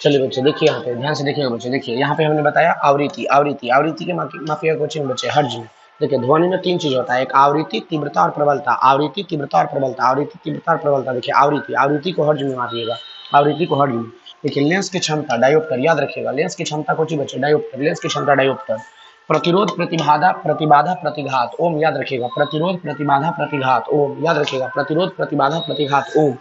चलिए बच्चे देखिए यहाँ पे ध्यान से देखिएगा बच्चे, देखिए यहाँ पे हमने बताया आवृत्ति, आवृत्ति के माफिया कोचिंग बच्चे हर्ज में। देखिए ध्वनि में तीन चीज होता है, एक आवृत्ति, तीव्रता और प्रबलता। आवृत्ति, तीव्रता और प्रबलता, आवृत्ति, तीव्रता और प्रबलता। देखिए आवृत्ति को हर्ज में मापिएगा, आवृत्ति को हर्ज में। देखिए लेंस की क्षमता डायोप्टर, याद रखिएगा लेंस की क्षमता कोची बच्चे, डायोप्टर, लेंस की क्षमता डायोप्टर। प्रतिरोध, प्रतिबाधा, प्रतिबाधा, प्रतिघात, ओम, याद रखिएगा। प्रतिरोध, प्रतिबाधा, प्रतिघात, ओम, याद रखिएगा। प्रतिरोध, प्रतिबाधा, प्रतिघात, ओम।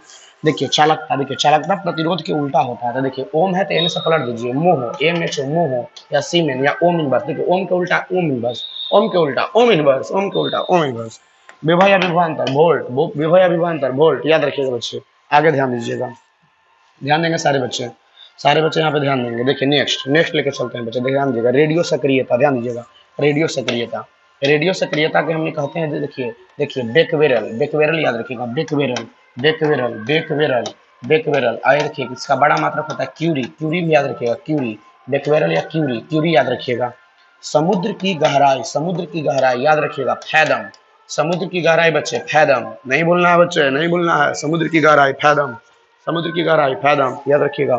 देखिए चालकता, देखिए चालकता प्रतिरोध के उल्टा होता है। तो देखिए ओम है तो एन से पलट दीजिए, मोह, एम एच मोह, या सीमेन, या ओम इनवर्स। देखिए ओम के उल्टा ओम इनवर्स, ओम के उल्टा ओम इनवर्स, ओम के उल्टा ओम इनवर्स। विभव या विभवांतर वोल्ट, विभव या विभवांतर वोल्ट, याद रखिएगा बच्चे। आगे ध्यान दीजिएगा, ध्यान देंगे सारे बच्चे, सारे बच्चे यहाँ पे ध्यान देंगे। देखिए नेक्स्ट लेके चलते हैं बच्चे, ध्यान दीजिएगा। रेडियो सक्रियता, ध्यान दीजिएगा। रेडियो सक्रियता, रेडियो सक्रियता के हमने कहते हैं, देखिए देखिए बेकवेरल, बेकवेरल याद रखिएगा। बेकवेरल, बेकवेरल, बेकवेरल, बेकवेरल। आगे देखिए इसका बड़ा मात्रक होता है क्यूरी, क्यूरी भी याद रखिएगा, क्यूरी। बेकवेरल या क्यूरी, क्यूरी याद रखिएगा। समुद्र की गहराई, समुद्र की गहराई याद रखिएगा, फैदम। समुद्र की गहराई बच्चे फैदम, नहीं बोलना है बच्चे, नहीं बोलना है। समुद्र की गहराई फैदम, समुद्र की गहराई फैदम, याद रखिएगा।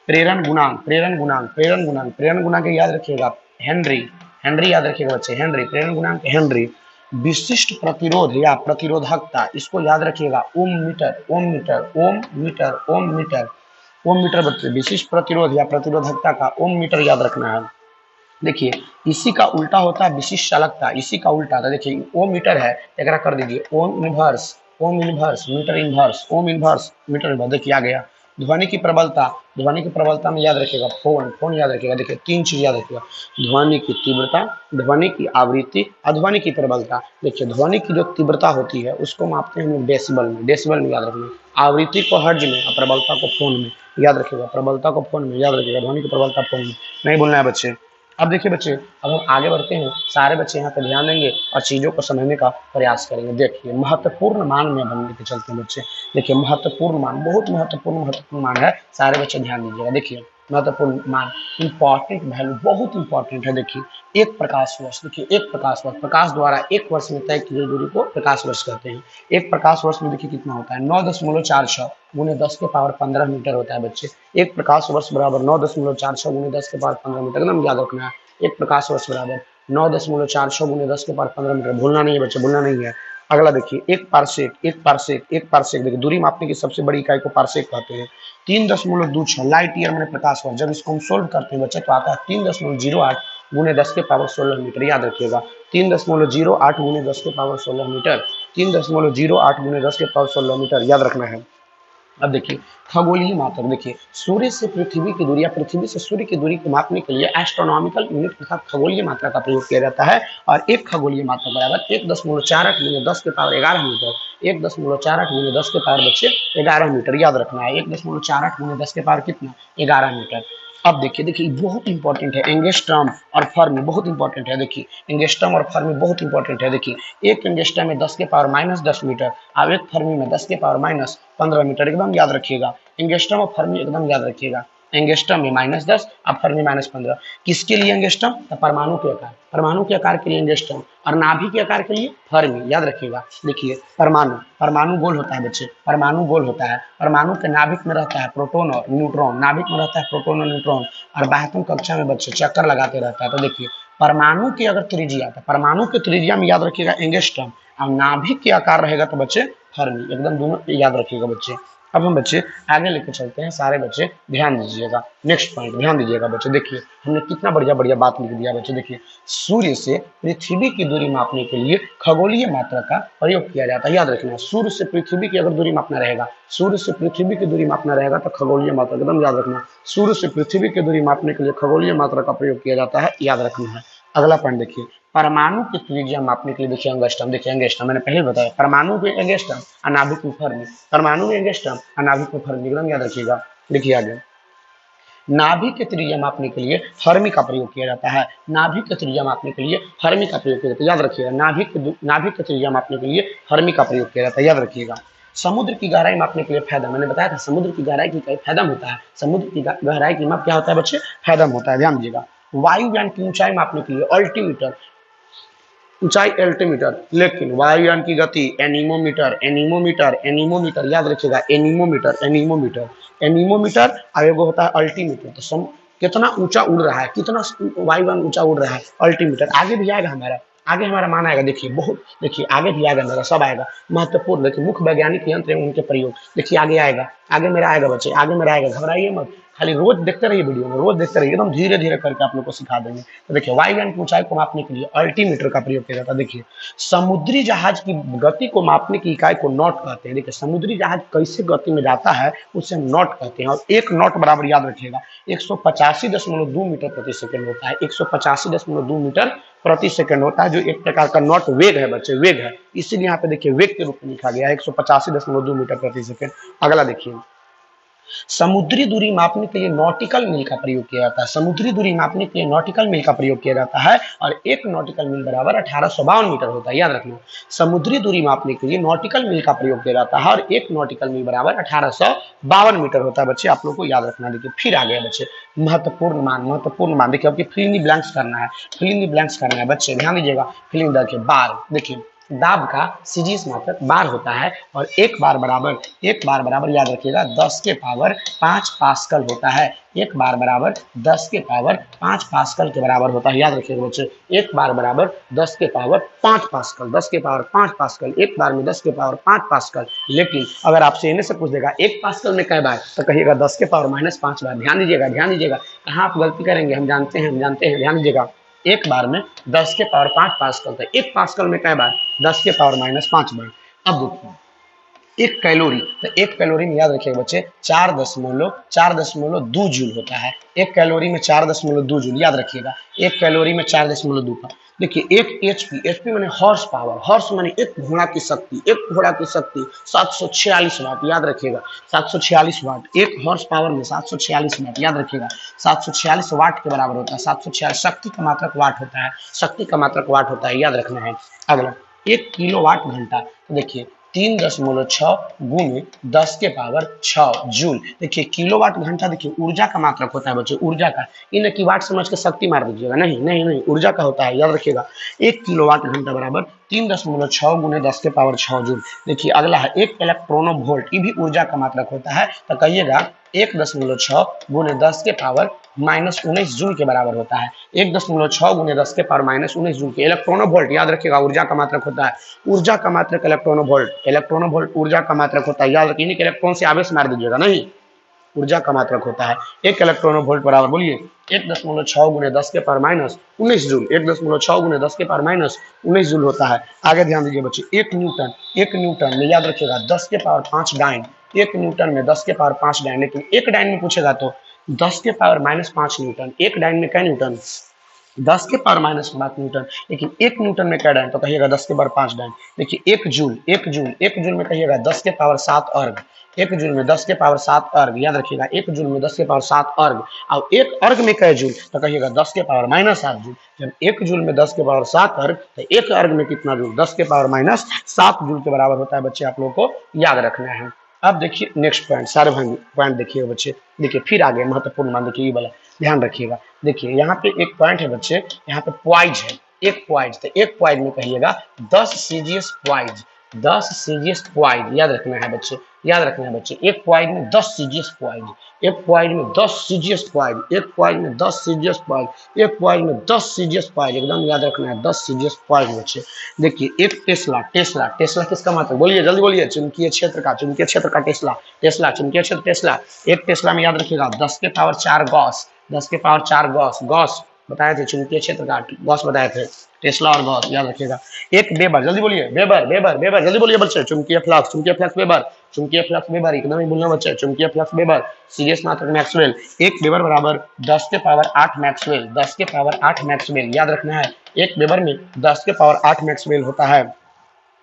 प्रेरण गुणांक, प्रेरण गुणांक, प्रेरण गुणांक, प्रेरण गुणांक याद रखिएगा, हेनरी, हेनरी याद रखिएगा बच्चे, हेनरी। प्रेरण गुणांक हेनरी। विशिष्ट प्रतिरोध या प्रतिरोधकता, इसको याद रखिएगा, ओम मीटर, ओम मीटर, ओम मीटर, ओम मीटर, ओम मीटर बच्चे। विशिष्ट प्रतिरोध या प्रतिरोधकता का ओम मीटर याद रखना है। देखिए इसी का उल्टा होता है विशिष्ट चालकता, इसी का उल्टा था। देखिए ओम मीटर है, एक कर दीजिए ohm inverse, ohm inverse, metre inverse, ohm inverse, metre inverse. देखिए आ गया। ध्वनि की प्रबलता, ध्वनि की प्रबलता में याद रखिएगा फोन, फोन याद रखिएगा। देखिए तीन चीज याद रखिएगा, ध्वनि की तीव्रता, ध्वनि की आवृत्ति और ध्वनि की प्रबलता। देखिए ध्वनि की जो तीव्रता होती है उसको मापते हैं हम डेसिबल में, डेसिबल में याद रखना। आवृत्ति को हर्ज में और प्रबलता को फोन में, याद रखिएगा। प्रबलता को फोन में याद रखिएगा, ध्वनि की प्रबलता फोन में, नहीं बोलना है बच्चे। अब देखिए बच्चे, अब हम आगे बढ़ते हैं, सारे बच्चे यहाँ पे ध्यान देंगे और चीज़ों को समझने का प्रयास करेंगे। देखिए महत्वपूर्ण मान में हम लेके चलते हैं बच्चे। देखिए महत्वपूर्ण मान, बहुत महत्वपूर्ण मान है, सारे बच्चे ध्यान दीजिएगा। देखिए महत्वपूर्ण मान, इंपॉर्टेंट वैल्यू, बहुत इंपॉर्टेंट है। देखिए एक प्रकाश वर्ष, देखिए एक प्रकाश वर्ष, प्रकाश द्वारा एक वर्ष में तय की गई दूरी को प्रकाश वर्ष कहते हैं। एक प्रकाश वर्ष में देखिए कितना होता है, 9.46 गुने 10 के पावर 15 मीटर होता है बच्चे। एक प्रकाश वर्ष बराबर 9.46 गुने 10 के पावर 15 मीटर, एकदम याद रखना है। एक प्रकाश वर्ष बराबर 9.46 गुने 10 के पावर 15 मीटर, भूलना नहीं है बच्चे, भूलना नहीं है। अगला देखिए एक पारसेक, एक पारसेक, एक पारसेक। देखिए दूरी मापने की सबसे बड़ी इकाई को पारसेक कहते हैं। 3.26 लाइट ईयर मैंने प्रकाश वर्ष। जब इसको हम सोल्व करते हैं बच्चे तो आता है 3.08 गुने 10 के पावर 16 मीटर, याद रखिएगा। 3.08 गुने 10 के पावर 16 मीटर, 3.08 गुने 10 के पावर 16 मीटर, याद रखना है। अब देखिए खगोलीय मात्रक, देखिए सूर्य से पृथ्वी की दूरी या पृथ्वी से सूर्य की दूरी को मापने के लिए एस्ट्रोनॉमिकल यूनिट अर्थात खगोलीय मात्रा का प्रयोग किया जाता है। और एक खगोलीय मात्रा बराबर 1.48 गुने 10 के पावर 11 मीटर, 1.48 गुने 10 के पावर बच्चे 11 मीटर, याद रखना है। 1.48 गुने 10 के पावर कितना, 11 मीटर। अब देखिए, देखिए बहुत इंपॉर्टेंट है, एंगस्ट्रॉम और फर्मी बहुत इंपॉर्टेंट है। देखिए एंगस्ट्रॉम और फर्मी बहुत इंपॉर्टेंट है। देखिए एक एंगस्ट्रॉम में 10 के पावर -10 मीटर और एक फर्मी में 10 के पावर -15 मीटर, एकदम याद रखिएगा। एंगस्ट्रॉम और फर्मी एकदम याद रखिएगा। एंगस्ट्रॉम में -10 और फर्मी -15। किसके लिए एंगस्ट्रॉम, तो परमाणु के आकार, परमाणु के आकार के लिए एंगस्ट्रॉम, और नाभि के आकार के लिए फर्मी, याद रखिएगा। देखिए परमाणु, परमाणु गोल होता है बच्चे, परमाणु गोल होता है। परमाणु के नाभिक में रहता है प्रोटॉन और न्यूट्रॉन, नाभिक में रहता है प्रोटॉन और न्यूट्रॉन, और बाह्यतम कक्षा में बच्चे चक्कर लगाते रहता है। तो देखिए परमाणु की अगर त्रिज्या, तो परमाणु के त्रिज्या में याद रखिएगा एंगस्ट्रॉम, और नाभिक के आकार रहेगा तो बच्चे फर्मी, एकदम दोनों याद रखिएगा बच्चे। अब हम बच्चे आगे लेकर चलते हैं, सारे बच्चे ध्यान दीजिएगा। नेक्स्ट पॉइंट ध्यान दीजिएगा बच्चे। देखिए हमने कितना बढ़िया बढ़िया बात लिख दिया बच्चे। देखिए सूर्य से पृथ्वी की दूरी मापने के लिए खगोलीय मात्रा का प्रयोग किया जाता है, याद रखना। सूर्य से पृथ्वी की अगर दूरी मापना रहेगा, सूर्य से पृथ्वी की दूरी मापना रहेगा तो खगोलीय मात्रा, एकदम याद रखना। सूर्य से पृथ्वी की दूरी मापने के लिए खगोलीय मात्रा का प्रयोग किया जाता है, याद रखना है। अगला पॉइंट देखिए, परमाणु की त्रिज्या मापने के लिए देखिए एंगस्ट्रॉम। देखिए एंगस्ट्रॉम मैंने पहले बताया, परमाणु में एंगस्ट्रॉम और नाभिक में फर्मी, परमाणु में एंगस्ट्रॉम और नाभिक में फर्मी, एकदम याद रखिएगा। देखिए आगे नाभिक की त्रिज्या मापने के लिए फर्मी का प्रयोग किया जाता है, नाभिक की त्रिज्या मापने के लिए फर्मी का प्रयोग किया जाता है, याद रखिएगा। नाभिक की त्रिज्या मापने के लिए फर्मी का प्रयोग किया जाता है, याद रखिएगा। समुद्र की गहराई मापने के लिए फैदम, मैंने बताया था समुद्र की गहराई की फैदम होता है। समुद्र की गहराई की माप क्या होता है बच्चे, फैदम होता है, ध्यान दीजिएगा। वायुयान की ऊंचाई मापने के लिए अल्टीमीटर, ऊंचाई एल्टीमीटर, लेकिन वायुयान की गति एनीमोमीटर, एनीमोमीटर, एनीमोमीटर, याद रखिएगा एनीमोमीटर, एनीमोमीटर, एनीमोमीटर और एगो होता है अल्टीमीटर। तो कितना ऊंचा उड़ रहा है, कितना वायुयान ऊंचा उड़ रहा है, अल्टीमीटर। आगे भी आएगा हमारा, आगे हमारा मान आएगा, देखिए बहुत, देखिए आगे भी आएगा मेरा, सब आएगा महत्वपूर्ण, देखिए मुख्य वैज्ञानिक यंत्र उनके प्रयोग, देखिए आगे आएगा, आगे मेरा आएगा बच्चे, आगे मेरा आएगा, घबराइए मत, खाली रोज देखते रहिए वीडियो में, रोज देखते रहिए, एकदम धीरे धीरे करके आप लोग को सिखा देंगे। तो देखिए वायुयान की ऊंचाई को मापने के लिए अल्टीमीटर का प्रयोग किया जाता है। देखिए समुद्री जहाज की गति को मापने की इकाई को नॉट कहते हैं। देखिए समुद्री जहाज कैसे गति में जाता है उसे हम नॉट कहते हैं, और एक नॉट बराबर याद रखिएगा 185.2 मीटर प्रति सेकंड होता है, 185.2 मीटर प्रति सेकंड होता है, जो एक प्रकार का नॉट वेग है बच्चे, वेग है, इसीलिए यहाँ पे देखिए वेग के रूप में लिखा गया है 185.2 मीटर प्रति सेकंड। अगला देखिए, समुद्री दूरी मापने के लिए नॉटिकल मील का प्रयोग किया जाता है। समुद्री दूरी मापने के लिए नॉटिकल मील का प्रयोग किया जाता है, और एक नॉटिकल मील बराबर 1852 मीटर होता है, याद रखना। समुद्री दूरी मापने के लिए नॉटिकल मील का प्रयोग किया जाता है, और एक नॉटिकल मील बराबर 1852 मीटर होता है बच्चे, आप लोग को याद रखना। देखिए फिर आ गया बच्चे महत्वपूर्ण मान, महत्वपूर्ण मान। देखिए आपकी फिल इन द ब्लैंक्स करना है, फिल इन द ब्लैंक्स करना है बच्चे, ध्यान दीजिएगा। फिल इन द बार, देखिए दाब का सीजीएस मात्रक बार होता है, और एक बार बराबर याद रखिएगा 10 के पावर 5 पास्कल होता है। एक बार बराबर 10 के पावर 5 पास्कल के बराबर होता है, याद रखिएगा बच्चे। एक बार बराबर 10 के पावर 5 पास्कल, 10 के पावर 5 पास्कल, एक बार में 10 के पावर 5 पास्कल। लेकिन अगर आपसे इन्हें से पूछ देगा एक पास्कल में कै बार, तो कहिएगा 10 के पावर -5 बार। ध्यान दीजिएगा, ध्यान दीजिएगा, कहाँ आप गलती करेंगे, हम जानते हैं, ध्यान दीजिएगा। एक बार में 10 के पावर 5 पास्कल, तो एक पास्कल में कै बार, 10 के पावर -5 बार। अब देखिए एक कैलोरी, तो एक कैलोरी में याद रखिएगा बच्चे 4.2 जूल होता है। एक कैलोरी में 4.2 जूल, याद रखिएगा, एक कैलोरी में 4.2 का। देखिए एक एचपी, एचपी माने हॉर्स पावर, हॉर्स माने एक घोड़ा की शक्ति, एक घोड़ा की शक्ति 746 वाट, याद रखिएगा 746 वाट, एक हॉर्स पावर में 746 वाट, याद रखिएगा 746 वाट के बराबर होता है। 746 शक्ति का मात्रक वाट होता है, शक्ति का मात्रक वाट होता है, याद रखना है। अगला 1 किलोवाट घंटा, तो देखिए 3.6 गुने 10 के पावर 6 जूल। देखिए किलोवाट घंटा, देखिए ऊर्जा का मात्रक होता है बच्चे, ऊर्जा का, इन की वाट समझ के शक्ति मार दीजिएगा, नहीं नहीं नहीं, ऊर्जा का होता है, याद रखिएगा। 1 किलोवाट घंटा बराबर 3.6 गुने 10 के पावर 6 जूल। देखिए अगला है 1 इलेक्ट्रोनो वोल्ट, ये भी ऊर्जा का मात्रक होता है, तो कहिएगा 1.6 गुने 10 के पावर -19 जूल के बराबर होता है। 1.6 गुने 10 के पावर -19 जूल के इलेक्ट्रोनो वोल्ट, याद रखिएगा ऊर्जा का मात्रक होता है। ऊर्जा का मात्रक इलेक्ट्रोनो वोल्ट, इलेक्ट्रोनो वोल्ट ऊर्जा का मात्रक होता है, याद रखिए। इलेक्ट्रॉन से आवेश मार दीजिएगा, नहीं, ऊर्जा का मात्रक होता है। 1 इलेक्ट्रोनो वोल्ट बराबर, बोलिए 1.6 गुने 10 के पावर -19 जूल, 1.6 गुने 10 के पावर -19 जूल होता है। आगे ध्यान दीजिए बच्चे, 1 न्यूटन, 1 न्यूटन में याद रखिएगा 10 के पावर 5 डाइन, 1 न्यूटन में 10 के पावर 5 डाइन। लेकिन एक डाइन में पूछेगा तो 10 के पावर -5 न्यूटन, एक डाइन में क्या न्यूटन, 10 के पावर -5 न्यूटन। लेकिन 1 न्यूटन में क्या डाइन, तो कहिएगा 10 के पावर 5 डाइन। देखिए 1 जूल, 1 जूल, 1 जूल में कहिएगा 10 के पावर 7 अर्ग, 1 जूल में 10 के पावर 7 अर्ग, याद रखिएगा 1 जूल में 10 के पावर 7 अर्ग। और 1 अर्ग में कै जूल, तो कहिएगा 10 के पावर -7 जूल। जब 1 जूल में 10 के पावर 7 अर्ग, तो 1 अर्ग में कितना जूल, 10 के पावर -7 जूल के बराबर होता है बच्चे, आप लोगों को याद रखना है। अब देखिए नेक्स्ट पॉइंट, सारे पॉइंट देखिए बच्चे, देखिए फिर आगे महत्वपूर्ण मान, देखिए ये वाला ध्यान रखिएगा। देखिए यहाँ पे एक पॉइंट है बच्चे, यहाँ पे पॉइज है, एक पॉइज, तो एक पॉइज में कहिएगा 10 सीजीएस पॉइज, 10 सीजीएस पॉइज, याद रखना है बच्चे, याद रखना है बच्चे। एक पॉइज में 10 सीजीएस पॉइज, एक पॉइज में 10 सीजीएस पॉइज, एक पॉइज में 10 सीजीएस पॉइज, एक पॉइज में 10 सीजीएस पॉइज, एकदम याद रखना है 10 सीजीएस पॉइज बच्चे। देखिए एक टेस्ला, टेस्ला, टेस्ला किसका मात्रक, बोलिए जल्दी बोलिए, चुंबकीय क्षेत्र का, चुंबकीय क्षेत्र का टेस्ला, टेस्ला, चुंबकीय क्षेत्र टेस्ला। एक टेस्ला में याद रखिएगा 10 के पावर 4 गॉस, 10 के पावर 4 गॉस, गॉस बताए थे, चुंबकीय क्षेत्र का गॉस बताए थे, टेस्ला और गॉस, याद रखिएगा। एक वेबर, जल्दी बोलिए, वेबर, वेबर, वेबर, जल्दी बोलिए बच्चे, चुंबकीय फ्लक्स, चुंबकीय फ्लक्स वेबर, चुंबकीय फ्लक्स वेबर, एकदम ही बोलना बच्चे, चुंबकीय फ्लक्स वेबर। सीरीज मात्रक मैक्सवेल, एक वेबर बराबर 10 के पावर 8 मैक्सवेल, 10 के पावर 8 मैक्सवेल, याद रखना है। एक वेबर में 10 के पावर 8 मैक्सवेल होता है।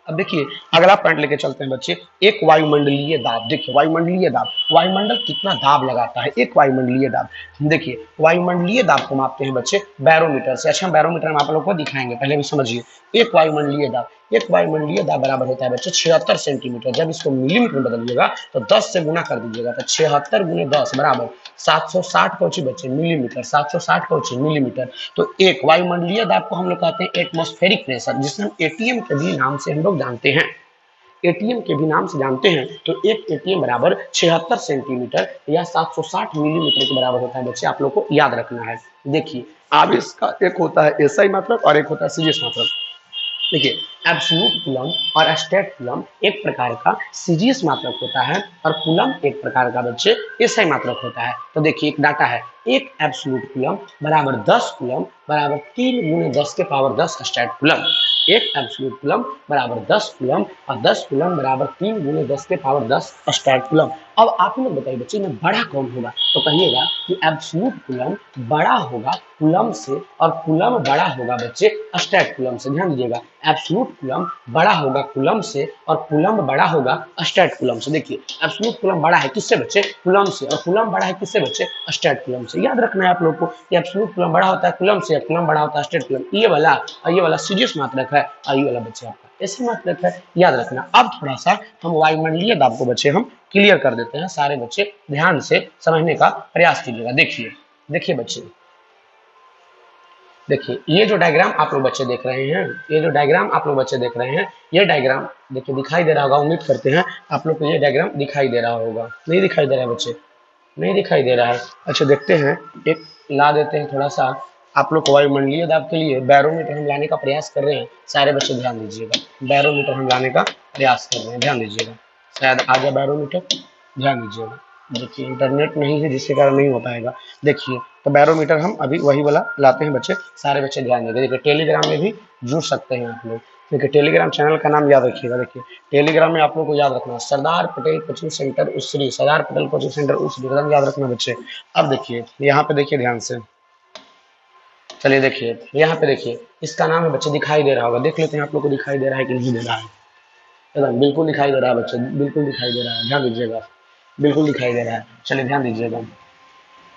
अब देखिए अगला पॉइंट लेके चलते हैं बच्चे, एक वायुमंडलीय दाब। देखिए वायुमंडलीय दाब, वायुमंडल कितना दाब लगाता है, एक वायुमंडलीय दाब। देखिए वायुमंडलीय दाब को मापते हैं बच्चे बैरोमीटर से। अच्छा बैरोमीटर में आप लोग को दिखाएंगे, पहले भी समझिए। एक वायुमंडलीय दाब, एक वायुमंडलीय दाब बराबर होता है बच्चे 76 सेंटीमीटर। जब इसको मिलीमीटर बदलिएगा तो 10 से गुना कर दीजिएगा, तो 76 गुने 10 बराबर 760 कौची बच्चे मिलीमीटर, 760 कौची मिलीमीटर। तो एक वायुमंडलीय दाब को हम लोग कहते हैं एटमॉस्फेरिक प्रेशर, जिसे हम एटीएम के भी नाम से हम लोग जानते हैं, एटीएम के भी नाम से जानते हैं। तो एक एटीएम बराबर 76 सेंटीमीटर या 760 मिलीमीटर के बराबर होता है बच्चे, आप लोग को याद रखना है। देखिए अब इसका एक होता है एसआई मात्रक और एक होता है सीजीएस मात्रक। देखिए एब्सोल्यूट कूलम और स्टेट कूलम एक प्रकार का सीजीएस मात्रक होता है और कूलम एक प्रकार का बच्चे एसआई मात्रक होता है। तो देखिए एक डाटा है, एक एब्सोल्यूट कूलम बराबर 10 कूलम बराबर 3 गुने 10 के पावर 10 स्टेट कूलम। एक एब्सोल्यूट कूलम बराबर 10 कूलम और 10 कूलम बराबर 3 गुने 10 के पावर 10 स्टेट कूलम। अब आप लोग बताइए बच्चे में बड़ा कौन होगा, तो कहिएगा कि एब्सोल्यूट कूलम बड़ा होगा कूलम से और कूलम बड़ा होगा बच्चे स्टेट कूलम से। ध्यान दीजिएगा एब्सोल्यूट कूलम बड़ा होगा कूलम से और कूलम बड़ा होगा स्टेट कूलम से। देखिए एब्सोल्यूट कूलम बड़ा है किससे बच्चे, कूलम से, और कूलम बड़ा है किससे बच्चे, स्टेट कूलम से। याद रखना है आप लोग को कि एब्सोल्यूट कूलम बड़ा होता है कूलम से, कूलम बड़ा होता है स्टेट कूलम। ये वाला और ये वाला सीरीज मात्रक है और ये वाला बच्चे आपका ऐसे मात्रक है, याद रखना। अब थोड़ा सा हम वायुमंडलीय दाब को बच्चे हम क्लियर कर देते हैं, सारे बच्चे ध्यान से समझने का प्रयास कीजिएगा। देखिए देखिए बच्चे, देखिए ये जो डायग्राम आप लोग बच्चे देख रहे हैं, ये जो डायग्राम आप लोग बच्चे देख रहे हैं, ये डायग्राम देखिए दिखाई दे रहा होगा, उम्मीद करते हैं आप लोग को ये डायग्राम दिखाई दे रहा होगा। नहीं दिखाई दे रहा है बच्चे, नहीं दिखाई दे रहा है। अच्छा देखते हैं, एक ला देते हैं थोड़ा सा आप लोग को वायुमंडलीय दाब के लिए बैरोमीटर हम लाने का प्रयास कर रहे हैं। सारे बच्चे ध्यान दीजिएगा, बैरोमीटर हम लाने का प्रयास कर रहे हैं, ध्यान दीजिएगा। शायद आ जाए बैरोमीटर, ध्यान दीजिएगा। देखिए इंटरनेट नहीं है जिसके कारण नहीं हो पाएगा। देखिए तो बैरोमीटर हम अभी वही वाला लाते हैं बच्चे, सारे बच्चे ध्यान देंगे। देखिए टेलीग्राम में भी जुड़ सकते हैं आप लोग। देखिए टेलीग्राम चैनल का नाम याद रखिएगा। देखिए टेलीग्राम में आप लोग को याद रखना है सरदार पटेल कोचिंग सेंटर उसरी, सरदार पटेल कोचिंग सेंटर उसरी, एकदम याद रखना बच्चे। अब देखिए यहाँ पे देखिए ध्यान से, चलिए देखिए यहाँ पे देखिए इसका नाम है बच्चे, दिखाई दे रहा होगा, देख लेते हैं आप लोग को दिखाई दे रहा है कि नहीं दे रहा है। एकदम बिल्कुल दिखाई दे रहा है बच्चे, बिल्कुल दिखाई दे रहा है, ध्यान दीजिएगा, बिल्कुल दिखाई दे रहा है। चलिए ध्यान दीजिएगा,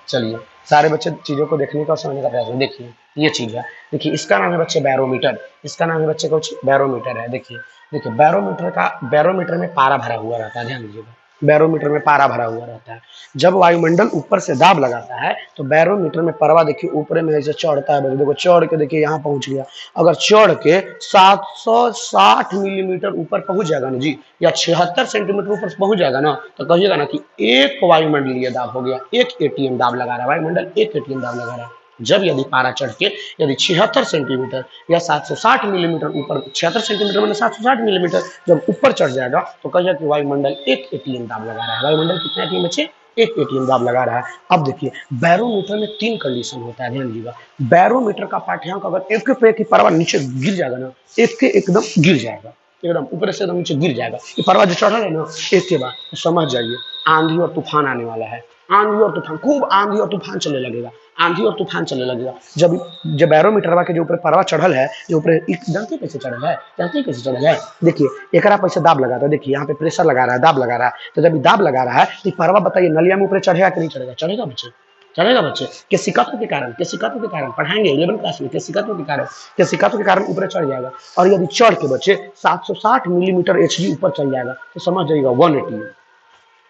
चलिए सारे बच्चे चीजों को देखने का समझने का प्रयास करें। देखिए ये चीज है, देखिए इसका नाम है बच्चे बैरोमीटर, इसका नाम है बच्चे कुछ बैरोमीटर है। देखिए देखिए बैरोमीटर का, बैरोमीटर में पारा भरा हुआ रहता है, ध्यान दीजिएगा, बैरोमीटर में पारा भरा हुआ रहता है। जब वायुमंडल ऊपर से दाब लगाता है तो बैरोमीटर में परवा देखिए ऊपर में ऐसे चढ़ता है, देखो चढ़ के देखिए यहाँ पहुंच गया। अगर चढ़ के 760 मिलीमीटर ऊपर पहुंच जाएगा ना जी, या 76 सेंटीमीटर ऊपर पहुंच जाएगा ना, तो कहिएगा ना कि एक वायुमंडलीय दाब हो गया, एक एटीएम दाब लगा रहा है वायुमंडल, एक एटीएम दाब लगा रहा है। जब यदि पारा चढ़ के यदि 76 सेंटीमीटर या 760 मिलीमीटर ऊपर, 76 सेंटीमीटर मैंने 760 मिलीमीटर जब ऊपर चढ़ जाएगा तो कहिए कि वायुमंडल एक एटीएम दाब लगा रहा है। वायुमंडल कितना एटीएम बच्चे, एक एटीएम दाब लगा रहा है। अब देखिए बैरोमीटर में 3 कंडीशन होता है, ध्यान दीजिएगा। बैरोमीटर का पाठ्यांक अगर एक पे की परवा नीचे गिर जाएगा ना, एक के एकदम गिर जाएगा, एकदम ऊपर से एकदम नीचे गिर जाएगा, ये परवा जो चढ़ा है ना एक के बाद, तो समझ जाइए आंधी और तूफान आने वाला है। आंधी और तूफान, खूब आंधी और तूफान चलने लगेगा, आंधी और तूफान चलने लगेगा। जब जब बैरोमीटर के जो ऊपर परवा चढ़ल है, जो ऊपर जानते कैसे चढ़ल है, जानते कैसे चढ़ल है। देखिए एक आप ऐसे दाब लगाता है, देखिए यहाँ पे प्रेशर लगा रहा है, दाब लगा रहा है, तो जब दाब लगा रहा है तो परवा बताइए नलिया में ऊपर चढ़ेगा कि नहीं चढ़ेगा, चढ़ेगा बच्चे, चढ़ेगा बच्चे। केसिकत्व के कारण, केसिकत्व के कारण पढ़ाएंगे 11 क्लास में, केसिकत्व के कारण, केसिकत्व के कारण ऊपर चढ़ जाएगा। और यदि चढ़ के बच्चे 760 मिलीमीटर एचजी ऊपर चल जाएगा तो समझ जाइएगा 1 एटीएम,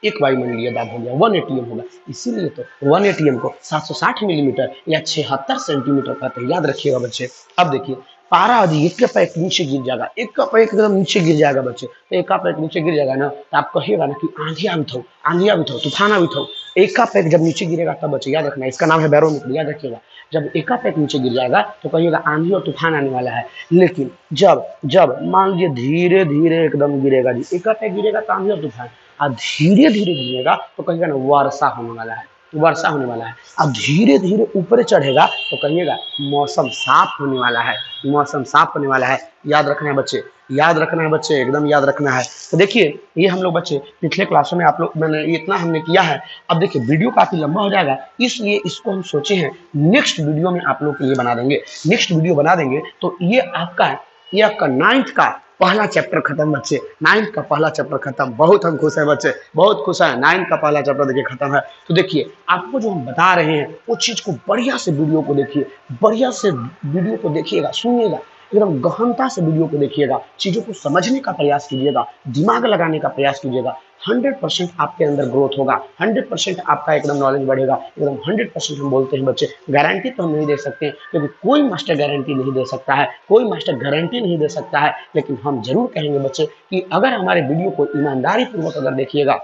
एक वायुमंडलीय दाब हो गया, 1 एटीएम होगा। इसीलिए तो 1 एटीएम को 760 मिलीमीटर या 76 सेंटीमीटर कहते हैं, याद रखिएगा बच्चे। अब देखिए पारा यदि एक का पैक नीचे गिर जाएगा, एक का पैक एकदम नीचे गिर जाएगा बच्चे, तो एक का पैक नीचे गिर जाएगा ना, तो आप कहिएगा ना कि आंधिया भी थो, आंधिया भी थो, तूफाना भी थो। एक का पैक जब नीचे गिरेगा तब बच्चे याद रखना, इसका नाम है बैरोमीटर, याद रखिएगा। जब एक का पैक नीचे गिर जाएगा तो कहिएगा आंधी और तूफान आने वाला है। लेकिन जब जब मान लीजिए धीरे धीरे एकदम गिरेगा जी, एक का पैक गिरेगा तो आंधी और तूफान, और धीरे धीरे गिरेगा तो कहिएगा ना वर्षा होने वाला है, वर्षा होने वाला है। अब धीरे धीरे ऊपर चढ़ेगा तो कहिएगा मौसम साफ होने वाला है, मौसम साफ होने वाला है। याद रखना है बच्चे, याद रखना है बच्चे, एकदम याद रखना है। तो देखिए ये हम लोग बच्चे पिछले क्लासों में आप लोग, मैंने इतना हमने किया है। अब देखिए वीडियो काफी लंबा हो जाएगा, इसलिए इसको हम सोचे हैं नेक्स्ट वीडियो में आप लोग के लिए बना देंगे, नेक्स्ट वीडियो बना देंगे। तो ये आपका 9th का पहला चैप्टर खत्म बच्चे, 9th का पहला चैप्टर खत्म। बहुत हम खुश हैं बच्चे, बहुत खुश हैं, 9th का पहला चैप्टर देखिए खत्म है। तो देखिए आपको जो हम बता रहे हैं वो चीज को बढ़िया से वीडियो को देखिए, बढ़िया से वीडियो को देखिएगा, सुनिएगा, एकदम गहनता से वीडियो को देखिएगा, चीज़ों को समझने का प्रयास कीजिएगा, दिमाग लगाने का प्रयास कीजिएगा। 100% आपके अंदर ग्रोथ होगा, 100% आपका एकदम नॉलेज बढ़ेगा, एकदम 100% हम बोलते हैं बच्चे। गारंटी तो हम नहीं दे सकते क्योंकि कोई मास्टर गारंटी नहीं दे सकता है, कोई मास्टर गारंटी नहीं दे सकता है, लेकिन हम जरूर कहेंगे बच्चे कि अगर हमारे वीडियो को ईमानदारी पूर्वक अगर देखिएगा,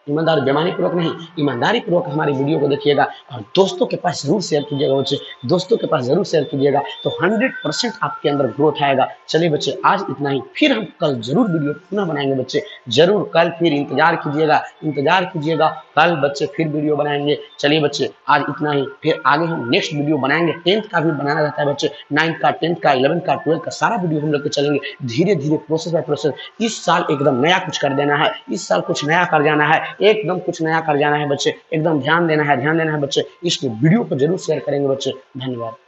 ईमानदार बेईमानी पूर्वक नहीं, ईमानदारी पूर्वक हमारी वीडियो को देखिएगा और दोस्तों के पास जरूर शेयर कीजिएगा बच्चे, दोस्तों के पास जरूर शेयर कीजिएगा, तो 100% आपके अंदर ग्रोथ आएगा। चलिए बच्चे, आज इतना ही, फिर हम कल जरूर वीडियो पुनः बनाएंगे बच्चे, जरूर कल फिर इंतजार कीजिएगा, इंतजार कीजिएगा, कल बच्चे फिर वीडियो बनाएंगे। चलिए बच्चे, आज इतना ही, फिर आगे हम नेक्स्ट वीडियो बनाएंगे। 10th का भी बनाना रहता है बच्चे, 9th का, 10th का, 11th का, 12th का सारा वीडियो हम लेकर चलेंगे धीरे धीरे, प्रोसेस बाय प्रोसेस। इस साल एकदम नया कुछ कर देना है, इस साल कुछ नया कर जाना है, एकदम कुछ नया कर जाना है बच्चे, एकदम ध्यान देना है, ध्यान देना है बच्चे। इस वीडियो को जरूर शेयर करेंगे बच्चे। धन्यवाद।